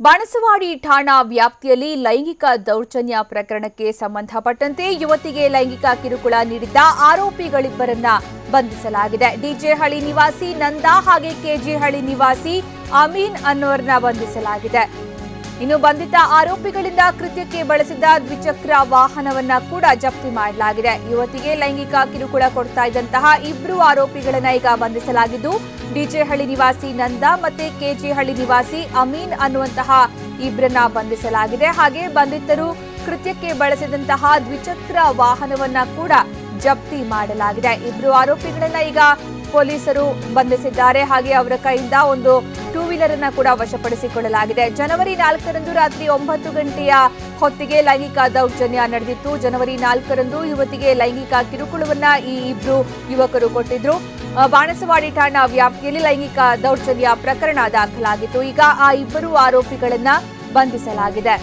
ಬಾಣಸವಾಡಿ ಠಾಣಾ ವ್ಯಾಪ್ತಿಯಲ್ಲಿ ಲೈಂಗಿಕ ದೌರ್ಜನ್ಯ ಪ್ರಕರಣಕ್ಕೆ ಸಂಬಂಧಪಟ್ಟಂತೆ ಯುವತಿಗೆ ಲೈಂಗಿಕ ಕಿರುಕುಳ ನೀಡಿದ್ದ ಆರೋಪಿಗಳಿಬ್ಬರನ್ನ ಬಂಧಿಸಲಾಗಿದೆ. ಡಿಜೆಹಳ್ಳಿ ನಿವಾಸಿ ನಂದಾ ಹಾಗೆ ಕೆಜಿಹಳ್ಳಿ ನಿವಾಸಿ ಅಮೀನ್ ಅನ್ನೋರನ್ನ ಬಂಧಿಸಲಾಗಿದೆ. ಇನ್ನು ಬಂಧಿತ ಆರೋಪಿಗಳಿಂದ ಕೃತ್ಯಕ್ಕೆ ಬಳಸಿದ್ದ ದ್ವಿಚಕ್ರ ವಾಹನವನ್ನ ಕೂಡ ಜಪ್ತಿ ಮಾಡಲಾಗಿದೆ. ಯುವತಿಗೆ ಲೈಂಗಿಕ ಕಿರುಕುಳ ಕೊಡ್ತಾ ಇದ್ದಂತಹ ಇಬ್ಬರು ಆರೋಪಿಗಳನ್ನ ಈಗ ಬಂಧಿಸಲಾಗಿದ್ದು, ಡಿಜೆಹಳ್ಳಿ ನಿವಾಸಿ ನಂದಾ ಮತ್ತೆ ಕೆಜಿಹಳ್ಳಿ ನಿವಾಸಿ ಅಮೀನ್ ಅನ್ನುವಂತಹ ಇಬ್ಬರನ್ನ ಬಂಧಿಸಲಾಗಿದೆ. ಹಾಗೆ ಬಂಧಿತರು ಕೃತ್ಯಕ್ಕೆ ಬಳಸಿದಂತಹ ದ್ವಿಚಕ್ರ ವಾಹನವನ್ನ ಕೂಡ ಜಪ್ತಿ ಮಾಡಲಾಗಿದೆ. ಇಬ್ಬರು ಆರೋಪಿಗಳನ್ನ ಈಗ ಪೊಲೀಸರು ಬಂಧಿಸಿದ್ದಾರೆ. ಹಾಗೆ ಅವರ ಕೈಯಿಂದ ಒಂದು ಟೂ ವೀಲರ್ ಅನ್ನ ಕೂಡ ವಶಪಡಿಸಿಕೊಳ್ಳಲಾಗಿದೆ. ಜನವರಿ 4ರಂದು ರಾತ್ರಿ 9 ಗಂಟೆಯ ಹೊತ್ತಿಗೆ ಲೈಂಗಿಕ ದೌರ್ಜನ್ಯ ನಡೆದಿತ್ತು. ಜನವರಿ 4ರಂದು ಯುವತಿಗೆ ಲೈಂಗಿಕ ಕಿರುಕುಳವನ್ನ ಈ ಇಬ್ರು ಯುವಕರು ಕೊಟ್ಟಿದ್ರು. ಬಾಣಸವಾಡಿ ಠಾಣಾ ವ್ಯಾಪ್ತಿಯಲ್ಲಿ ಲೈಂಗಿಕ ದೌರ್ಜನ್ಯ ಪ್ರಕರಣ ದಾಖಲಾಗಿತ್ತು. ಈಗ ಆ ಇಬ್ಬರು ಆರೋಪಿಗಳನ್ನ ಬಂಧಿಸಲಾಗಿದೆ.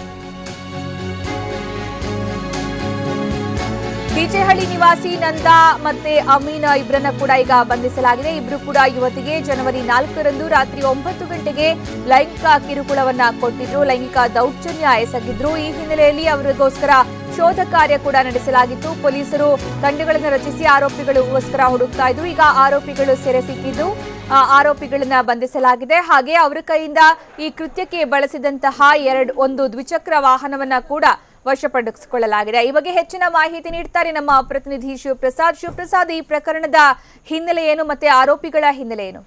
ಡಿಜೆಹಳ್ಳಿ ನಿವಾಸಿ ನಂದಾ ಮತ್ತೆ ಅಮೀನ್ ಇಬ್ಬರನ್ನ ಕೂಡ ಈಗ ಬಂಧಿಸಲಾಗಿದೆ. ಇಬ್ರು ಕೂಡ ಯುವತಿಗೆ ಜನವರಿ 4ರಂದು ರಾತ್ರಿ 9 ಗಂಟೆಗೆ ಲೈಂಗಿಕ ಕಿರುಕುಳವನ್ನ ಕೊಟ್ಟಿದ್ರು, ಲೈಂಗಿಕ ದೌರ್ಜನ್ಯ ಎಸಗಿದ್ರು. ಈ ಹಿನ್ನೆಲೆಯಲ್ಲಿ ಅವರಿಗೋಸ್ಕರ ಶೋಧ ಕಾರ್ಯ ಕೂಡ ನಡೆಸಲಾಗಿತ್ತು. ಪೊಲೀಸರು ತಂಡಗಳನ್ನು ರಚಿಸಿ ಆರೋಪಿಗಳಿಗೋಸ್ಕರ ಹುಡುಕ್ತಾ ಇದ್ರು. ಈಗ ಆರೋಪಿಗಳು ಸೆರೆ ಸಿಕ್ಕಿದ್ದು ಆರೋಪಿಗಳನ್ನ ಬಂಧಿಸಲಾಗಿದೆ. ಹಾಗೆ ಅವರ ಕೈಯಿಂದ ಈ ಕೃತ್ಯಕ್ಕೆ ಬಳಸಿದಂತಹ ಒಂದು ದ್ವಿಚಕ್ರ ವಾಹನವನ್ನ ಕೂಡ ವಶಪಡಿಸಿಕೊಳ್ಳಲಾಗಿದೆ. ಈ ಬಗ್ಗೆ ಹೆಚ್ಚಿನ ಮಾಹಿತಿ ನೀಡ್ತಾರೆ ನಮ್ಮ ಪ್ರತಿನಿಧಿ ಶಿವಪ್ರಸಾದ್. ಈ ಪ್ರಕರಣದ ಹಿನ್ನೆಲೆ ಏನು ಮತ್ತೆ ಆರೋಪಿಗಳ ಹಿನ್ನೆಲೆ ಏನು?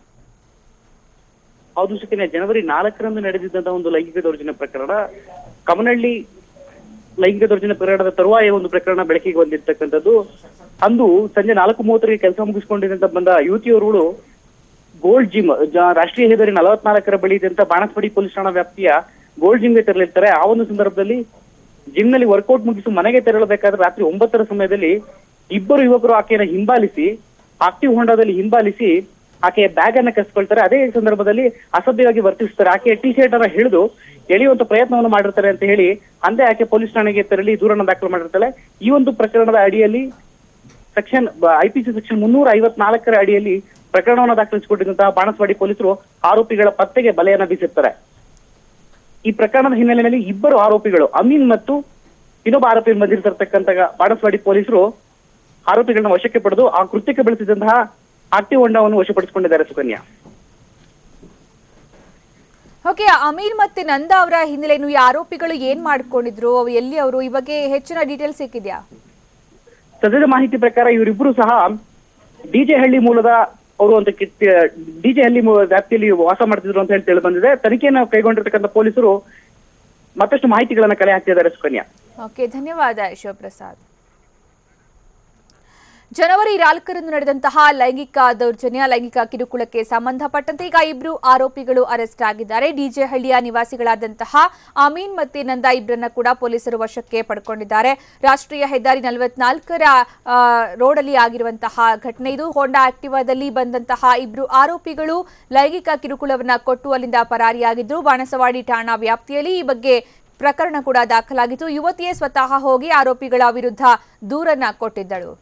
ಹೌದು ಸುಖಿನ, ಜನವರಿ 4ರಂದು ನಡೆದಿದ್ದಂತಹ ಒಂದು ಲೈಂಗಿಕ ದೌರ್ಜನ್ಯ ಪ್ರಕರಣ, ಕಮನಹಳ್ಳಿ ಲೈಂಗಿಕ ದೌರ್ಜನ್ಯ ಪ್ರಕರಣದ ತರುವಾಯ ಒಂದು ಪ್ರಕರಣ ಬೆಳಕಿಗೆ ಬಂದಿರ್ತಕ್ಕಂಥದ್ದು. ಅಂದು ಸಂಜೆ 4:30ಕ್ಕೆ ಕೆಲಸ ಮುಗಿಸಿಕೊಂಡಿದ್ದಂತ ಬಂದ ಯುವತಿಯವರುಗಳು ಗೋಲ್ಡ್ ಜಿಮ್, ರಾಷ್ಟ್ರೀಯ ಹೆದ್ದಾರಿ 44ರ ಬಳಿ ಇದ್ದಂತ ಬಾಣಸವಾಡಿ ಪೊಲೀಸ್ ಠಾಣಾ ವ್ಯಾಪ್ತಿಯ ಗೋಲ್ಡ್ ಜಿಮ್ಗೆ ತೆರಳಿರ್ತಾರೆ. ಆ ಒಂದು ಸಂದರ್ಭದಲ್ಲಿ ಜಿಮ್ ನಲ್ಲಿ ವರ್ಕೌಟ್ ಮುಗಿಸಿ ಮನೆಗೆ ತೆರಳಬೇಕಾದ್ರೆ ರಾತ್ರಿ 9ರ ಸಮಯದಲ್ಲಿ ಇಬ್ಬರು ಯುವಕರು ಆಕೆಯನ್ನು ಹಿಂಬಾಲಿಸಿ ಆಕ್ಟಿವ್ ಹೊಂಡಾದಲ್ಲಿ ಹಿಂಬಾಲಿಸಿ ಆಕೆಯ ಬ್ಯಾಗ್ ಅನ್ನ ಕಸ್ಕೊಳ್ತಾರೆ. ಅದೇ ಸಂದರ್ಭದಲ್ಲಿ ಅಸಭ್ಯವಾಗಿ ವರ್ತಿಸ್ತಾರೆ. ಆಕೆಯ ಟಿ ಶರ್ಟ್ ಅನ್ನ ಹಿಡಿದು ಎಳೆಯುವಂತ ಪ್ರಯತ್ನವನ್ನು ಮಾಡಿರ್ತಾರೆ ಅಂತ ಹೇಳಿ ಅಂದೇ ಆಕೆ ಪೊಲೀಸ್ ಠಾಣೆಗೆ ತೆರಳಿ ದೂರನ್ನು ದಾಖಲು ಮಾಡಿರ್ತಾಳೆ. ಈ ಒಂದು ಪ್ರಕರಣದ ಅಡಿಯಲ್ಲಿ ಐಪಿಸಿ ಸೆಕ್ಷನ್ 354ರ ಅಡಿಯಲ್ಲಿ ಪ್ರಕರಣವನ್ನು ದಾಖಲಿಸಿಕೊಂಡಿದ್ದಂತಹ ಬಾಣಸವಾಡಿ ಪೊಲೀಸರು ಆರೋಪಿಗಳ ಪತ್ತೆಗೆ ಬಲೆಯನ್ನ ಬೀಸಿರ್ತಾರೆ. ಈ ಪ್ರಕರಣದ ಹಿನ್ನೆಲೆಯಲ್ಲಿ ಇಬ್ಬರು ಆರೋಪಿಗಳು ಅಮೀನ್ ಮತ್ತು ಇನ್ನೊಬ್ಬ ಆರೋಪಿ ಬಂದಿರತಕ್ಕಂತ ಬಾಣಸವಾಡಿ ಪೊಲೀಸರು ಆರೋಪಿಗಳನ್ನ ವಶಕ್ಕೆ ಪಡೆದು ಆ ಕೃತ್ಯಕ್ಕೆ ಬಳಸಿದಂತಹ ಆಕ್ಟಿವ್ ಹೊಂಡವನ್ನು ವಶಪಡಿಸಿಕೊಂಡಿದ್ದಾರೆ. ಸುಕನ್ಯಾ, ಓಕೆ, ಅಮೀನ್ ಮತ್ತೆ ನಂದಾ ಅವರ ಹಿನ್ನೆಲೆಯನ್ನು ಈ ಆರೋಪಿಗಳು ಏನ್ ಮಾಡ್ಕೊಂಡಿದ್ರು, ಎಲ್ಲಿ ಅವರು, ಈ ಬಗ್ಗೆ ಹೆಚ್ಚಿನ ಡೀಟೇಲ್ಸ್ ಸಿಕ್ಕಿದ್ಯಾ? ಸದ್ಯದ ಮಾಹಿತಿ ಪ್ರಕಾರ ಇವರಿಬ್ಬರು ಸಹ ಡಿಜೆಹಳ್ಳಿ ಮೂಲದ ಅವರು ಅಂತ ಡಿಜೆಹಳ್ಳಿ ವ್ಯಾಪ್ತಿಯಲ್ಲಿ ವಾಸ ಮಾಡ್ತಿದ್ರು ಅಂತ ಹೇಳಿ ತಿಳಿದು ಬಂದಿದೆ. ತನಿಖೆಯನ್ನು ಕೈಗೊಂಡಿರ್ತಕ್ಕಂಥ ಪೊಲೀಸರು ಮತ್ತಷ್ಟು ಮಾಹಿತಿಗಳನ್ನ ಕಲೆ ಹಾಕ್ತಿದ್ದಾರೆ. ಸುಕನ್ಯಾ, ಓಕೆ, ಧನ್ಯವಾದ ಶಿವಪ್ರಸಾದ್. ಜನವರಿ 4ರಂದು ನಡೆದಂತಹ ಲೈಂಗಿಕ ದೌರ್ಜನ್ಯ, ಲೈಂಗಿಕ ಕಿರುಕುಳಕ್ಕೆ ಸಂಬಂಧಪಟ್ಟಂತೆ ಈಗ ಇಬ್ರು ಆರೋಪಿಗಳು ಅರೆಸ್ಟ್ ಆಗಿದ್ದಾರೆ. ಡಿಜೆಹಳ್ಳಿಯ ನಿವಾಸಿಗಳಾದಂತಹ ಅಮೀನ್ ಮತ್ತೆ ನಂದಾ ಇಬ್ಬರನ್ನ ಕೂಡ ಪೊಲೀಸರು ವಶಕ್ಕೆ ಪಡ್ಕೊಂಡಿದ್ದಾರೆ. ರಾಷ್ಟ್ರೀಯ ಹೆದ್ದಾರಿ 44ರ ರೋಡಲ್ಲಿ ಆಗಿರುವಂತಹ ಘಟನೆ ಇದು. ಹೋಂಡಾ ಆಕ್ಟಿವಾದಲ್ಲಿ ಬಂದಂತಹ ಇಬ್ರು ಆರೋಪಿಗಳು ಲೈಂಗಿಕ ಕಿರುಕುಳವನ್ನ ಕೊಟ್ಟು ಅಲ್ಲಿಂದ ಪರಾರಿಯಾಗಿದ್ರು. ಬಾಣಸವಾಡಿ ಠಾಣಾ ವ್ಯಾಪ್ತಿಯಲ್ಲಿ ಈ ಬಗ್ಗೆ ಪ್ರಕರಣ ಕೂಡ ದಾಖಲಾಗಿತ್ತು. ಯುವತಿಯೇ ಸ್ವತಃ ಹೋಗಿ ಆರೋಪಿಗಳ ವಿರುದ್ಧ ದೂರನ್ನ ಕೊಟ್ಟಿದ್ದಳು.